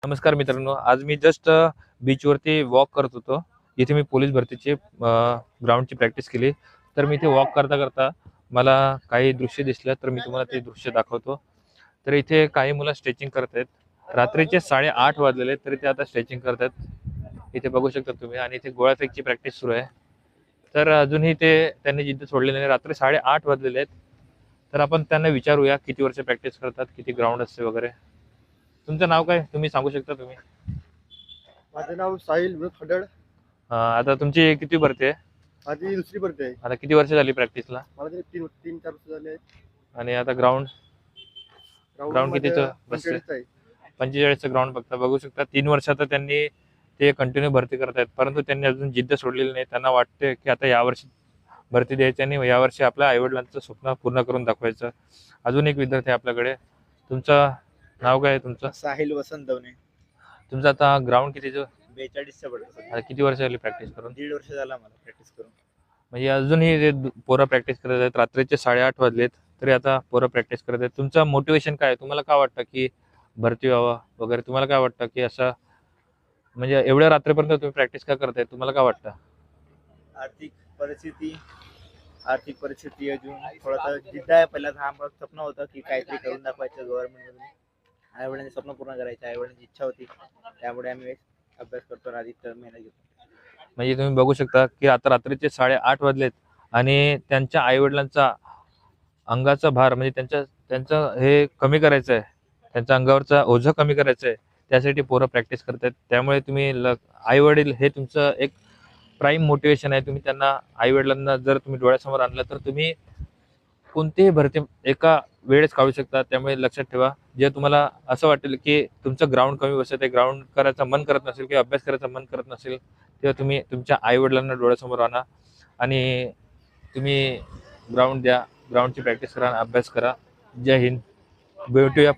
नमस्कार मित्रांनो, आज मी जस्ट बीचवरती वॉक करत होतो. इथे मी पोलीस भरतीची ग्राउंडची प्रॅक्टिस केली. तर मी इथे वॉक करता करता मला काही दृश्य दिसलं, तर मी तुम्हाला ते दृश्य दाखवतो. तर इथे काही मुलं स्ट्रेचिंग करत आहेत. रात्रीचे 8:30 वाजलेले आहेत, तरी ते आता स्ट्रेचिंग करत आहेत. इथे बघू शकता तुम्ही. आणि इथे गोळाफेकची प्रॅक्टिस सुरू आहे. तर अजूनही त्यांनी जिद्द सोडलेली नाही. रात्री 8:30 वाजलेले आहेत. तर आपण त्यांना विचारूया किती वर्ष प्रॅक्टिस करतात, किती ग्राउंड असते वगैरे. तुमचं नाव काय, तुम्ही सांगू शकता तुम्ही? माझं नाव साहिल खडड. आता तुमची किती भरती आहे? माझी दुसरी भरती आहे. आता किती वर्ष झाली प्रॅक्टिसला? मला तरी 3-4 वर्ष झाले आहेत. आणि आता ग्राउंड ग्राउंड कितीचं बसतंय? 45 आहे. 45चं ग्राउंड बघता बघू शकता. 3 वर्ष आता त्यांनी ते कंटिन्यू भरती करत आहेत, परंतु त्यांनी अजून जिद्द सोडलेली नाही. त्यांना वाटते की आता यावर्षी भरती द्यायची आणि यावर्षी आपल्या आईवडिलांचं स्वप्न पूर्ण करून दाखवायचं. अजून एक विद्यार्थी आहे आपल्याकडे. तुमचं नाव काय आहे तुमचं? साहिल वसंत दवणे. तुमचं आता ग्राउंड कितीचं? 42चं पडतं. आता किती वर्ष झाली प्रॅक्टिस करून? 1.5 वर्ष झाला मला प्रॅक्टिस करून. म्हणजे अजूनही ते पोरं प्रॅक्टिस करत आहेत. रात्रीचे 8:30 वाजलेत, तरी आता पोरं प्रॅक्टिस करत आहेत. तुमचं मोटिवेशन काय आहे? तुम्हाला काय वाटतं की भरती व्हावं वगैरे? तुम्हाला काय वाटतं की असं म्हणजे एवढ्या रात्रीपर्यंत तुम्ही प्रॅक्टिस का करताय? तुम्हाला काय वाटतं? आर्थिक परिस्थिती अजून थोडासा जिद्द आहे. पहिला हा आमचं स्वप्न होतं की काहीतरी करून दाखवायचं गव्हर्नमेंट मधून. आईवडिलांनी स्वप्न पूर्ण करायचं, आईवडिलांची इच्छा होती, त्यामुळे आम्ही अभ्यास करतो, आधी तर मेहनत घेतो. म्हणजे तुम्ही बघू शकता की आता रात्रीचे 8:30 वाजलेत आणि त्यांच्या आईवडिलांचा अंगाचा भार म्हणजे त्यांचं हे कमी करायचं आहे. त्यांच्या अंगावरचा ओझं कमी करायचं आहे. त्यासाठी पोरं प्रॅक्टिस करतात. त्यामुळे तुम्ही आई-वडील हे तुमचं एक प्राईम मोटिवेशन आहे. तुम्ही त्यांना आई-वडिलांना जर तुम्ही डोळ्यासमोर आणलं, तर तुम्ही कोणतीही भरती एका वेळेस काढू शकता. त्यामुळे लक्षात ठेवा, जे तुम्हाला असं वाटेल की तुमचं ग्राउंड कमी बसत आहे, ग्राउंड करायचं मन करत नसेल किंवा अभ्यास करायचं मन करत नसेल, तेव्हा तुम्ही तुमच्या आई-वडिलांना डोळ्यासमोर आणा आणि तुम्ही ग्राउंड द्या. ग्राउंडची प्रॅक्टिस करा, अभ्यास करा. जय हिंद. भेटूया.